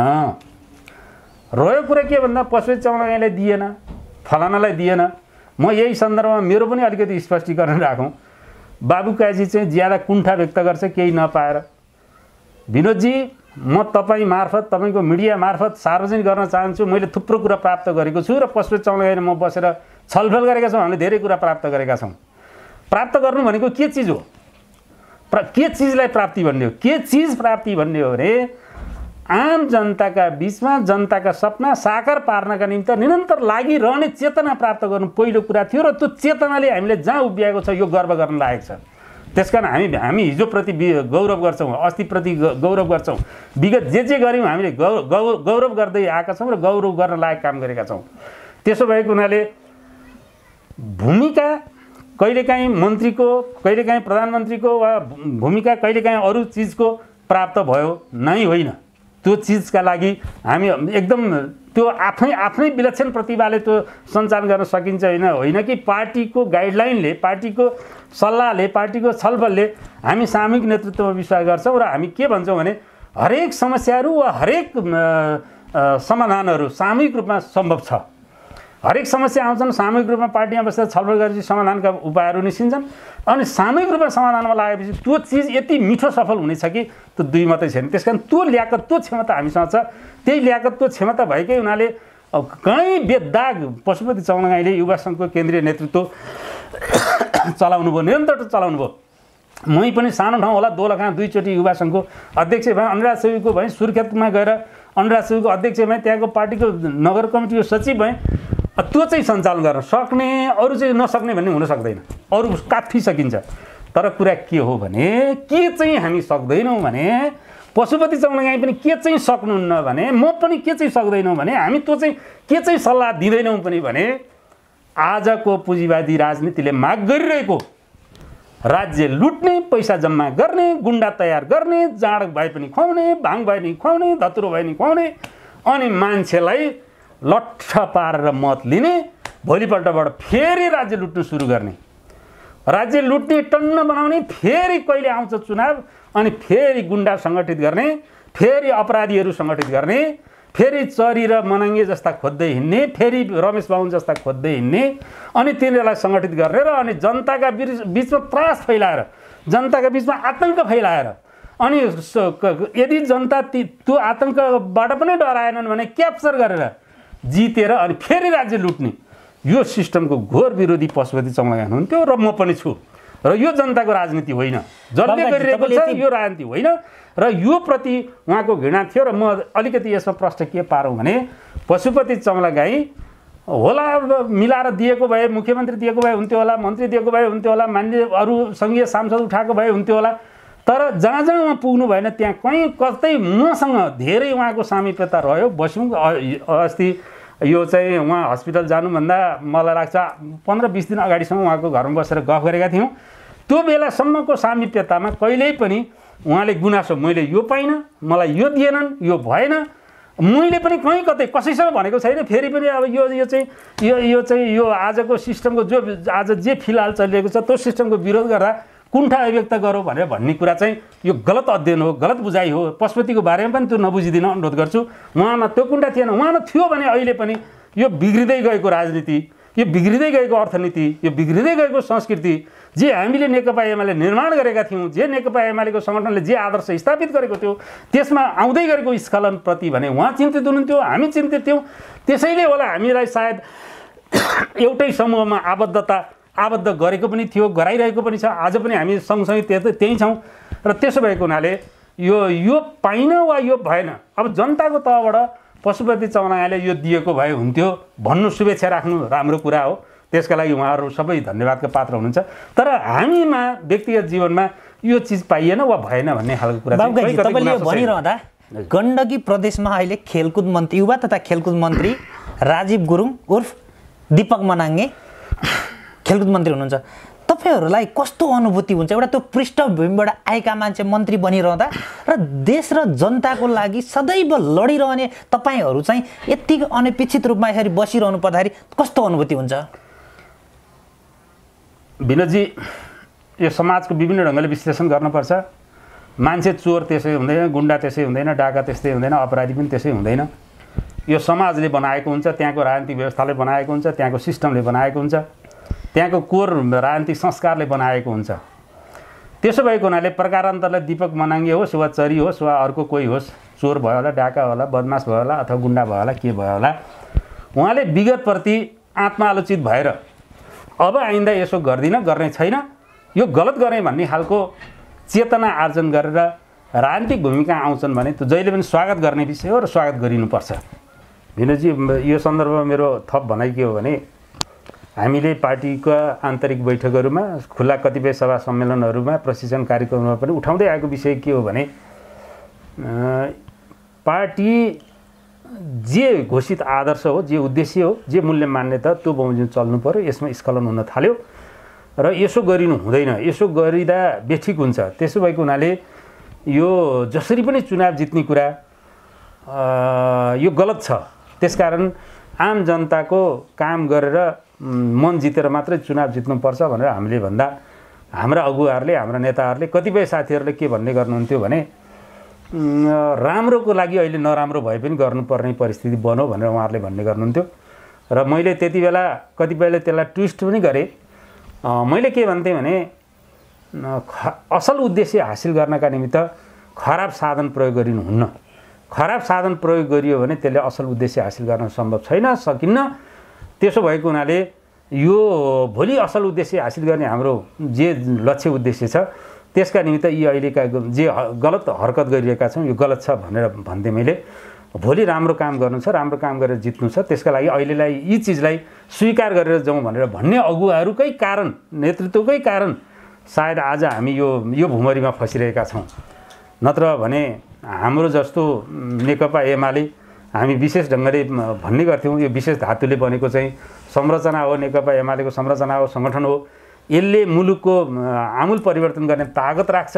रह्यो कुरा के भन्दा पशुपति चौलागाईलाई दिएन, फलानालाई दिएन। म यही सन्दर्भमा मेरो पनि अलिकति स्पष्टीकरण राखौँ। बाबु काजी चाहिँ ज्यादा कुण्ठा व्यक्त गर्छ केही नपाएर। विनोदजी, म तपाईँ मार्फत, तपाईँको मिडिया मार्फत सार्वजनिक गर्न चाहन्छु, मैले थुप्रो कुरा प्राप्त गरेको छु र पशुपति चौलागाईले म बसेर छलफल गरेका छौँ, हामीले धेरै कुरा प्राप्त गरेका छौँ। प्राप्त गर्नु भनेको के चिज हो? के चिजलाई प्राप्ति भन्ने हो? के चिज प्राप्ति भन्ने हो भने आम जनताका बिचमा जनताका सपना साकार पार्नका निम्ति निरन्तर लागिरहने चेतना प्राप्त गर्नु पहिलो कुरा थियो र त्यो चेतनाले हामीले जहाँ उभिएको छ यो गर्व गर्न लागेको छ। त्यसकारण हामी हिजोप्रति गौरव गर्छौँ, अस्तिप्रति गौरव गर्छौँ, विगत जे गऱ्यौँ हामीले गौरव गर्दै आएका छौँ र गौरव गर्न लायक काम गरेका छौँ। त्यसो भएको हुनाले भूमिका कहिलेकाहीँ मन्त्रीको, कहिलेकाहीँ प्रधानमन्त्रीको वा भूमिका कहिलेकाहीँ अरू चिजको प्राप्त भयो नै होइन। त्यो चिजका लागि हामी एकदम त्यो आफ्नै विलक्षण प्रतिभाले त्यो सञ्चालन गर्न सकिन्छ होइन कि पार्टीको गाइडलाइनले, पार्टीको सल्लाहले, पार्टीको छलफलले हामी सामूहिक नेतृत्वमा विश्वास गर्छौँ र हामी के भन्छौँ भने हरेक समस्याहरू वा हरेक समाधानहरू सामूहिक रूपमा सम्भव छ। हरेक समस्या आउँछन्, सामूहिक रूपमा पार्टीमा बसेर छलफल गरेपछि समाधानका उपायहरू निस्किन्छन् अनि सामूहिक रूपमा समाधानमा लागेपछि त्यो चिज यति मिठो सफल हुनेछ कि त्यो दुई मात्रै छैन। त्यसकारण त्यो ल्याकत, त्यो क्षमता हामीसँग छ। त्यही ल्याकत, त्यो क्षमता भएकै हुनाले कहीँ बेदाग पशुपति चौलागाईले युवा सङ्घको केन्द्रीय नेतृत्व चलाउनु भयो, निरन्तर चलाउनु भयो। मै पनि सानो ठाउँ होला दोलखा दुईचोटि युवा सङ्घको अध्यक्ष भएँ, अनुराज सेवीको भएँ, सुर्खेतमा गएर अनुराज सेवीको अध्यक्ष भएँ, त्यहाँको पार्टीको नगर कमिटीको सचिव भएँ। त्यो चाहिँ सञ्चालन गर्न सक्ने, अरू चाहिँ नसक्ने भन्ने हुन सक्दैन, अरू काफी सकिन्छ। तर कुरा के हो भने के चाहिँ हामी सक्दैनौँ भने पशुपति चौलागाई पनि के चाहिँ सक्नुहुन्न भने म पनि के चाहिँ सक्दैनौँ भने हामी त्यो चाहिँ के चाहिँ सल्लाह दिँदैनौँ पनि भने आजको पुँजीवादी राजनीतिले माग गरिरहेको राज्य लुट्ने, पैसा जम्मा गर्ने, गुन्डा तयार गर्ने, जाँड भए पनि खुवाउने, भाङ भए पनि खुवाउने, धतुरो भए पनि खुवाउने अनि मान्छेलाई लट्ठ पारेर मत लिने, भोलिपल्टबाट फेरि राज्य लुट्नु सुरु गर्ने, राज्य लुट्ने टन्न बनाउने, फेरि कहिले आउँछ चुनाव अनि फेरि गुन्डा सङ्गठित गर्ने, फेरि अपराधीहरू सङ्गठित गर्ने, फेरि चरी र मनाङ्गे जस्ता खोज्दै हिँड्ने, फेरि रमेश बाहुन जस्ता खोज्दै हिँड्ने अनि तिनीहरूलाई सङ्गठित गरेर अनि जनताका बिचमा त्रास फैलाएर, जनताका बिचमा आतङ्क फैलाएर अनि यदि जनता त्यो आतङ्कबाट पनि डराएनन् भने क्याप्चर गरेर जितेर अनि फेरि राज्य लुट्ने, यो सिस्टमको घोर विरोधी पशुपति चौलागाई हुनुहुन्थ्यो र म पनि छु। र यो जनताको राजनीति होइन, जसले गरिरहेको छ यो राजनीति होइन र यो प्रति उहाँको घृणा थियो। र म अलिकति यसमा प्रश्न के पारौँ भने पशुपति चौलागाई होला मिलाएर दिएको भए, मुख्यमन्त्री दिएको भए हुन्थ्यो होला, मन्त्री दिएको भए हुन्थ्यो होला, मान्य अरू सङ्घीय सांसद उठाएको भए हुन्थ्यो होला। तर जहाँ जहाँ उहाँ पुग्नु भएन त्यहाँ कहीँ कतै मसँग धेरै उहाँको सामिप्यता रह्यो। बस्यौँ अस्ति यो चाहिँ उहाँ हस्पिटल जानुभन्दा मलाई लाग्छ 15-20 दिन अगाडिसम्म उहाँको घरमा बसेर गफ गरेका थियौँ। त्यो बेलासम्मको सामिप्यतामा कहिल्यै पनि उहाँले गुनासो मैले यो पाइनँ, मलाई यो दिएनन्, यो भएन, मैले पनि कहीँ कतै कसैसँग भनेको छैन। फेरि पनि अब यो आजको सिस्टमको जो आज जे फिलहाल चलिरहेको छ त्यो सिस्टमको विरोध गर्दा कुण्ठा अभिव्यक्त गरौँ भनेर भन्ने कुरा चाहिँ यो गलत अध्ययन हो, गलत बुझाइ हो। पशुपतिको बारेमा पनि त्यो नबुझिदिन अनुरोध गर्छु। उहाँमा त्यो कुण्ठा थिएन, उहाँमा थियो भने अहिले पनि यो बिग्रिँदै गएको राजनीति, यो बिग्रिँदै गएको अर्थनीति, यो बिग्रिँदै गएको संस्कृति जे हामीले नेकपा एमाले निर्माण गरेका थियौँ, जे नेकपा एमालेको सङ्गठनले जे आदर्श स्थापित गरेको थियो त्यसमा आउँदै गरेको स्खलनप्रति भने उहाँ चिन्तित हुनुहुन्थ्यो, हामी चिन्तित थियौँ। त्यसैले होला हामीलाई सायद एउटै समूहमा आबद्ध गरेको पनि थियो, गराइरहेको पनि छ। आज पनि हामी सँगसँगै त्यही छौँ। र त्यसो भएको हुनाले यो पाइन वा यो भएन, अब जनताको तहबाट पशुपति चौलागाईले यो दिएको भए हुन्थ्यो भन्नु, शुभेच्छा राख्नु राम्रो कुरा हो। त्यसका लागि उहाँहरू सबै धन्यवादका पात्र हुनुहुन्छ। तर हामीमा व्यक्तिगत जीवनमा यो चिज पाइएन वा भएन भन्ने खालको कुरा तपाईँले यो भनिरहँदा गण्डकी प्रदेशमा अहिले खेलकुद मन्त्री युवा तथा खेलकुद मन्त्री राजीव गुरुङ उर्फ दीपक मनाङ्गे खेलकुद मन्त्री हुनुहुन्छ। तपाईहरूलाई कस्तो अनुभूति हुन्छ एउटा त्यो पृष्ठभूमिबाट आएका मान्छे मन्त्री बनिरहँदा र देश र जनताको लागि सदैव लडिरहने तपाईँहरू चाहिँ यति अनपेक्षित रूपमा यसरी बसिरहनु पर्दाखेरि कस्तो अनुभूति हुन्छ? विनोदजी, यो समाजको विभिन्न ढङ्गले विश्लेषण गर्नुपर्छ। मान्छे चोर त्यसै हुँदैन, गुन्डा त्यसै हुँदैन, डाका त्यस्तै हुँदैन, अपराधी पनि त्यसै हुँदैन। यो समाजले बनाएको हुन्छ, त्यहाँको राजनीतिक व्यवस्थाले बनाएको हुन्छ, त्यहाँको सिस्टमले बनाएको हुन्छ, त्यहाँको कोर राजनीतिक संस्कारले बनाएको हुन्छ। त्यसो भएको हुनाले प्रकारान्तरलाई दीपक मनाङ्गे होस् वा चरी होस् वा अर्को कोही होस्, चोर भयो होला, डाका होला, बदमास भयो होला अथवा गुन्डा भयो होला, के भयो होला, उहाँले विगतप्रति आत्मालोचित भएर अब आइन्दा यसो गर्दिनँ, गर्ने छैन, यो गलत गरेँ भन्ने खालको चेतना आर्जन गरेर राजनीतिक भूमिका आउँछन् भने त्यो जहिले पनि स्वागत गर्ने विषय हो र स्वागत गरिनुपर्छ। विनोदजी, यो सन्दर्भमा मेरो थप भनाइ के हो भने हामीले पार्टीका आन्तरिक बैठकहरूमा, खुला कतिपय सभा सम्मेलनहरूमा, प्रशिक्षण कार्यक्रममा पनि उठाउँदै आएको विषय के हो भने पार्टी जे घोषित आदर्श हो, जे उद्देश्य हो, जे मूल्य मान्यता त्यो बमोजिम चल्नु पर्यो। यसमा स्खलन हुन थाल्यो र यसो गरिनु हुँदैन, यसो गरिँदा बेठिक हुन्छ। त्यसो भएको हुनाले यो जसरी पनि चुनाव जित्ने कुरा यो गलत छ। त्यसकारण आम जनताको काम गरेर मन जितेर मात्रै चुनाव जित्नुपर्छ भनेर हामीले भन्दा हाम्रा अगुवाहरूले, हाम्रा नेताहरूले, कतिपय साथीहरूले के भन्ने गर्नुहुन्थ्यो भने राम्रोको लागि अहिले नराम्रो भए पनि गर्नुपर्ने परिस्थिति बन्यो भनेर उहाँहरूले भन्ने गर्नुहुन्थ्यो। र मैले त्यति बेला कतिपयले त्यसलाई ट्विस्ट पनि गरेँ। मैले के भन्थेँ भने असल उद्देश्य हासिल गर्नका निमित्त खराब साधन प्रयोग गरिनुहुन्न। खराब साधन प्रयोग गरियो भने त्यसले असल उद्देश्य हासिल गर्न सम्भव छैन, सकिन्न। त्यसो भएको हुनाले यो भोलि असल उद्देश्य हासिल गर्ने हाम्रो जे लक्ष्य उद्देश्य छ त्यसका निमित्त यी अहिलेका जे गलत हरकत गरिरहेका छौँ यो गलत छ भनेर भन्दै मैले भोलि राम्रो काम गर्नु छ, राम्रो काम गरेर जित्नु छ, त्यसका लागि अहिलेलाई यी चिजलाई स्वीकार गरेर जाउँ भनेर भन्ने अगुवाहरूकै कारण, नेतृत्वकै कारण सायद आज हामी यो भुमरीमा फसिरहेका छौँ। नत्र भने हाम्रो जस्तो नेकपा एमाले हामी विशेष ढङ्गले भन्ने गर्थ्यौँ यो विशेष धातुले बनेको चाहिँ संरचना हो, नेकपा एमालेको संरचना हो, सङ्गठन हो। यसले मुलुकको आमूल परिवर्तन गर्ने तागत राख्छ,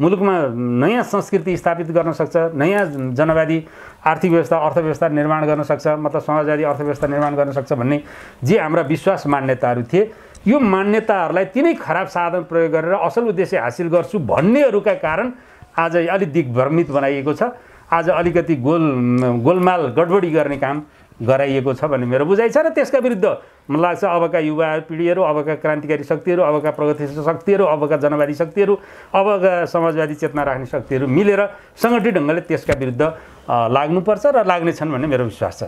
मुलुकमा नयाँ संस्कृति स्थापित गर्न सक्छ, नयाँ जनवादी आर्थिक व्यवस्था, अर्थव्यवस्था निर्माण गर्न सक्छ, मतलब समाजवादी अर्थव्यवस्था निर्माण गर्न सक्छ भन्ने जे हाम्रा विश्वास मान्यताहरू थिए, यो मान्यताहरूलाई तिनै खराब साधन प्रयोग गरेर असल उद्देश्य हासिल गर्छु भन्नेहरूका कारण आज अलिक दिग्भ्रमित बनाइएको छ। आज अलिकति गोलमाल गडबडी गर्ने काम गराइएको छ भन्ने मेरो बुझाइ छ। र त्यसका विरुद्ध मलाई लाग्छ अबका युवा पिँढीहरू, अबका क्रान्तिकारी शक्तिहरू, अबका प्रगतिशील शक्तिहरू, अबका जनवादी शक्तिहरू, अबका समाजवादी चेतना राख्ने शक्तिहरू मिलेर सङ्गठित ढङ्गले त्यसका विरुद्ध लाग्नुपर्छ र लाग्नेछन् भन्ने मेरो विश्वास छ।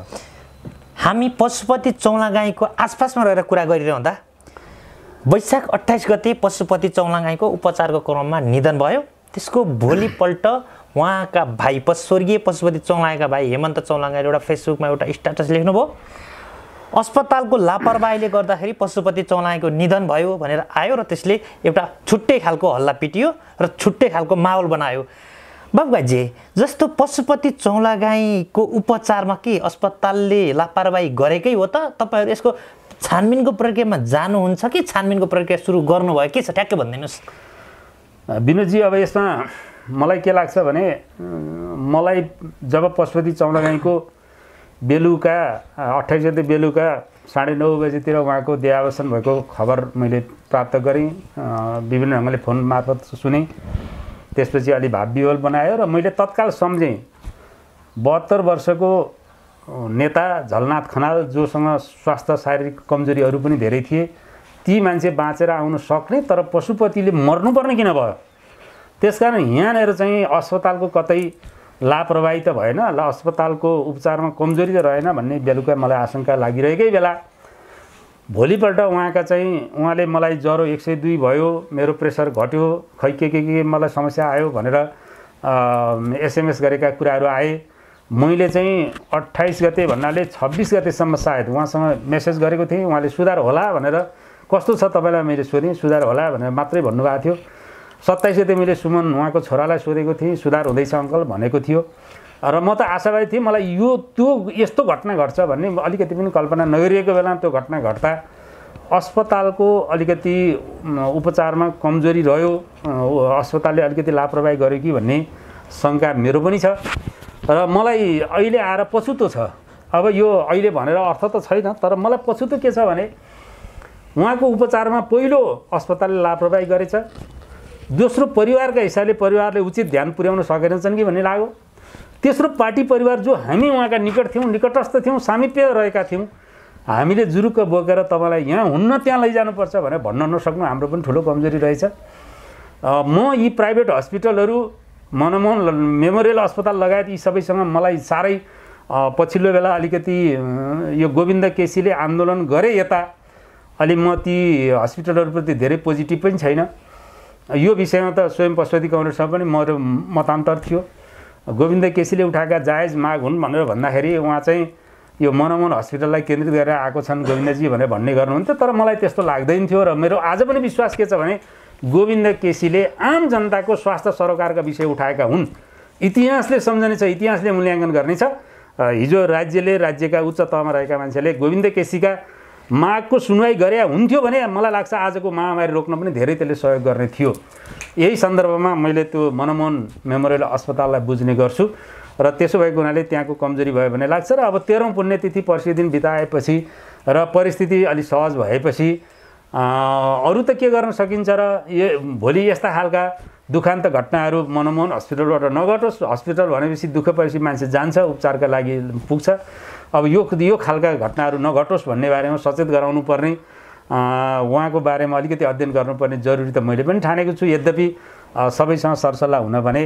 हामी पशुपति चौलागाईको आसपासमा रहेर कुरा गरिरहँदा वैशाख 28 गते पशुपति चौलागाईको उपचारको क्रममा निधन भयो। त्यसको भोलिपल्ट उहाँका भाइ स्वर्गीय पशुपति चौलागाईका भाइ हेमन्त चौलागाईले एउटा फेसबुकमा एउटा स्ट्याटस लेख्नुभयो, अस्पतालको लापरवाहीले गर्दाखेरि पशुपति चौलागाईको निधन भयो भनेर आयो र त्यसले एउटा छुट्टै खालको हल्ला पिटियो र छुट्टै खालको माहौल बनायो। बाबुगाजी, जस्तो पशुपति चौलागाईको उपचारमा के अस्पतालले लापरवाही गरेकै हो त? तपाईँहरू यसको छानबिनको प्रक्रियामा जानुहुन्छ कि छानबिनको प्रक्रिया सुरु गर्नुभयो, के छ ठ्याक्कै भनिदिनुहोस्। विनोदजी, अब यसमा मलाई के लाग्छ भने मलाई जब पशुपति चौलागाईको बेलुका 28 गते बेलुका 9:30 बजेतिर उहाँको देहावसान भएको खबर मैले प्राप्त गरेँ, विभिन्न ढङ्गले फोन मार्फत सुनेँ। त्यसपछि अलि भाव विह्वल बनायो र मैले तत्काल सम्झेँ 72 वर्षको नेता झलनाथ खनाल, जोसँग स्वास्थ्य शारीरिक कमजोरीहरू पनि धेरै थिए, ती मान्छे बाँचेर आउन सक्ने, तर पशुपतिले मर्नुपर्ने किन भयो? त्यसकारण यहाँनिर चाहिँ अस्पतालको कतै लापरवाही त भएन, अस्पतालको उपचारमा कमजोरी त रहेन भन्ने बेलुका मलाई आशंका लागिरहेकै बेला भोलिपल्ट उहाँले मलाई ज्वरो 102 भयो, मेरो प्रेसर घट्यो, खै के मलाई समस्या आयो भनेर एसएमएस गरेका कुराहरू आए। मैले चाहिँ 28 गते भन्नाले 26 गतेसम्म सायद उहाँसँग मेसेज गरेको थिएँ, उहाँले सुधार होला भनेर। कस्तो छ तपाईँलाई मैले सोधेँ, सुधार होला भनेर मात्रै भन्नुभएको थियो। 27 गते मैले सुमन उहाँको छोरालाई सोधेको थिएँ, सुधार हुँदैछ अङ्कल भनेको थियो। र म त आशावादी थिएँ। मलाई यस्तो घटना घट्छ भन्ने अलिकति पनि कल्पना नगरिएको बेला त्यो घटना घट्दा अस्पतालको अलिकति उपचारमा कमजोरी रह्यो, अस्पतालले अलिकति लापरवाही गर्यो कि भन्ने शङ्का मेरो पनि छ। र मलाई अहिले आएर पछुतो छ। अब यो अहिले भनेर अर्थ त छैन, तर मलाई पछुतो के छ भने उहाँको उपचारमा पहिलो अस्पतालले लापरवाही गरेछ, दोस्रो परिवारका हिसाबले परिवारले उचित ध्यान पुर्याउन सकेनछन् कि भन्ने लाग्यो, तेस्रो पार्टी परिवार जो हामी उहाँका निकट थियौँ, निकटस्थ थियौँ, सामिप्य रहेका थियौँ, हामीले जुरुक्क बोकेर तपाईँलाई यहाँ हुन्न त्यहाँ लैजानुपर्छ भनेर भन्न नसक्नु हाम्रो पनि ठुलो कमजोरी रहेछ। म यी प्राइभेट हस्पिटलहरू, मनमोहन मेमोरियल अस्पताल लगायत यी सबैसँग मलाई साह्रै पछिल्लो बेला अलिकति यो गोविन्द केसीले आन्दोलन गरे यता अलि म ती हस्पिटलहरूप्रति धेरै पोजिटिभ पनि छैन। यो विषयमा त स्वयं पशुपति कमरेडसँग पनि मेरो मतान्तर थियो। गोविन्द केसीले उठाएका जायज माग हुन् भनेर भन्दाखेरि उहाँ चाहिँ यो मनमोहन हस्पिटललाई केन्द्रित गरेर आएको छन् गोविन्दजी भनेर भन्ने गर्नुहुन्थ्यो, तर मलाई त्यस्तो लाग्दैन थियो। र मेरो आज पनि विश्वास के छ भने गोविन्द केसीले आम जनताको स्वास्थ्य सरोकारका विषय उठाएका हुन्। इतिहासले सम्झने छ, इतिहासले मूल्याङ्कन गर्ने छ। हिजो राज्यले, राज्यका उच्च तहमा रहेका मान्छेले गोविन्द केसीका मागको सुनवाई गरे हुन्थ्यो भने मलाई लाग्छ आजको महामारी रोक्न पनि धेरै त्यसले सहयोग गर्ने थियो। यही सन्दर्भमा मैले त्यो मनमोहन मेमोरियल अस्पताललाई बुझ्ने गर्छु र त्यसो भएको हुनाले त्यहाँको कमजोरी भयो भन्ने लाग्छ। र अब 13औं पुण्यतिथि पर्सि दिन बिताएपछि र परिस्थिति अलि सहज भएपछि अरू त के गर्न सकिन्छ र यो भोलि यस्ता खालका दुखान्त घटनाहरू मनमोहन हस्पिटलबाट नघटोस्। हस्पिटल भनेपछि दुःख परेपछि मान्छे जान्छ, उपचारका लागि पुग्छ। अब यो खालका घटनाहरू नघटोस् भन्ने बारेमा सचेत गराउनु पर्ने, उहाँको बारेमा अलिकति अध्ययन गर्नुपर्ने जरुरी त मैले पनि ठानेको छु। यद्यपि सबैसँग सरसल्लाह हुन भने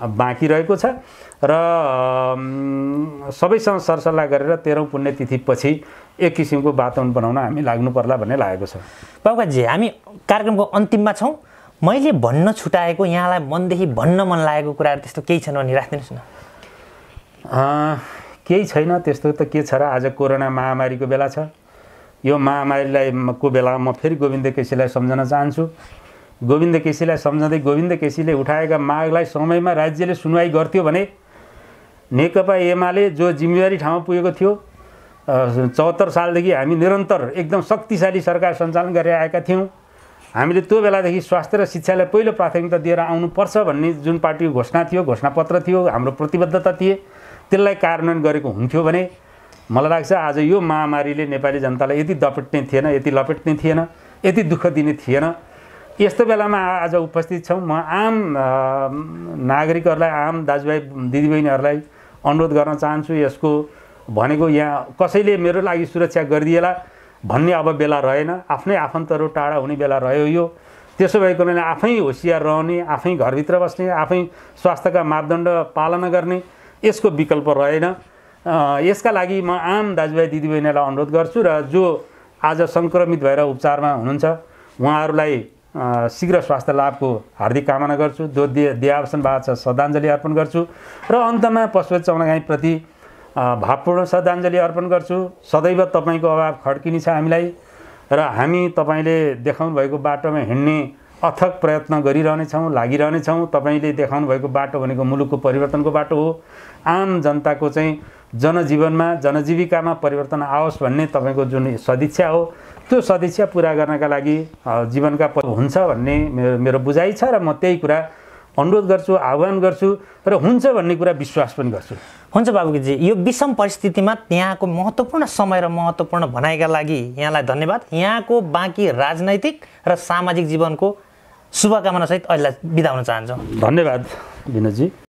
बाँकी रहेको छ र सबैसँग सरसल्लाह गरेर 13औं पुण्यतिथिपछि एक किसिमको वातावरण बनाउन हामी लाग्नु पर्ला भन्ने लागेको छ। बाबुजी, हामी कार्यक्रमको अन्तिममा छौँ। मैले भन्न छुटाएको, यहाँलाई मनदेखि भन्न मन लागेको कुराहरू त्यस्तो केही छैन भने राखिदिनुहोस् न। केही छैन त्यस्तो त के छ र, आज कोरोना महामारीको बेला छ। यो महामारीलाई को बेलामा म फेरि गोविन्द केसीलाई सम्झन चाहन्छु। गोविन्द केसीलाई सम्झँदै गोविन्द केसीले उठाएका मागलाई समयमा राज्यले सुनवाई गर्थ्यो भने नेकपा एमाले जो जिम्मेवारी ठाउँमा पुगेको थियो, 74 सालदेखि हामी निरन्तर एकदम शक्तिशाली सरकार सञ्चालन गरेर आएका थियौँ। हामीले त्यो बेलादेखि स्वास्थ्य र शिक्षालाई पहिलो प्राथमिकता दिएर आउनुपर्छ भन्ने जुन पार्टीको घोषणा थियो, घोषणापत्र थियो, हाम्रो प्रतिबद्धता थिए, त्यसलाई कार्यान्वयन गरेको हुन्थ्यो भने मलाई लाग्छ आज यो महामारीले नेपाली जनतालाई यति लपेट्ने थिएन, यति दुःख दिने थिएन। यस्तो बेलामा आज उपस्थित छौँ। म आम नागरिकहरूलाई, आम दाजुभाइ दिदीबहिनीहरूलाई अनुरोध गर्न चाहन्छु, यसको भनेको यहाँ कसैले मेरो लागि सुरक्षा गरिदिएला भन्ने अब बेला रहेन। आफ्नै आफन्तहरू टाढा हुने बेला रह्यो यो। त्यसो भएको बेला आफै होसियार रहने, आफै घरभित्र बस्ने, आफै स्वास्थ्यका मापदण्ड पालना गर्ने, यसको विकल्प रहेन। यसका लागि म आम दाजुभाइ दिदीबहिनीलाई अनुरोध गर्छु र जो आज सङ्क्रमित भएर उपचारमा हुनुहुन्छ उहाँहरूलाई शीघ्र स्वास्थ्य लाभको हार्दिक कामना गर्छु। जो देहावसान भएको छ श्रद्धाञ्जली अर्पण गर्छु र अन्तमा पशुपति चौलागाईप्रति भावपूर्ण श्रद्धाञ्जली अर्पण गर्छु। सदैव तपाईँको अभाव खड्किने छ हामीलाई र हामी तपाईँले देखाउनु भएको बाटोमा हिँड्ने अथक प्रयत्न गरिरहनेछौँ, लागिरहनेछौँ। तपाईँले देखाउनु भएको बाटो भनेको मुलुकको परिवर्तनको बाटो हो। आम जनताको चाहिँ जनजीवनमा, जनजीविकामा परिवर्तन आओस् भन्ने तपाईँको जुन सदिच्छा हो, त्यो सदिच्छा पुरा गर्नका लागि जीवनका हुन्छ भन्ने मेरो बुझाइ छ र म त्यही कुरा अनुरोध गर्छु, आह्वान गर्छु र हुन्छ भन्ने कुरा विश्वास पनि गर्छु। हुन्छ बाबुजी, यो विषम परिस्थितिमा यहाँको महत्त्वपूर्ण समय र महत्त्वपूर्ण भनाइका लागि यहाँलाई धन्यवाद। यहाँको बाँकी राजनैतिक र सामाजिक जीवनको शुभकामना सहित अहिले बिदा हुन चाहन्छु। धन्यवाद विनोदजी।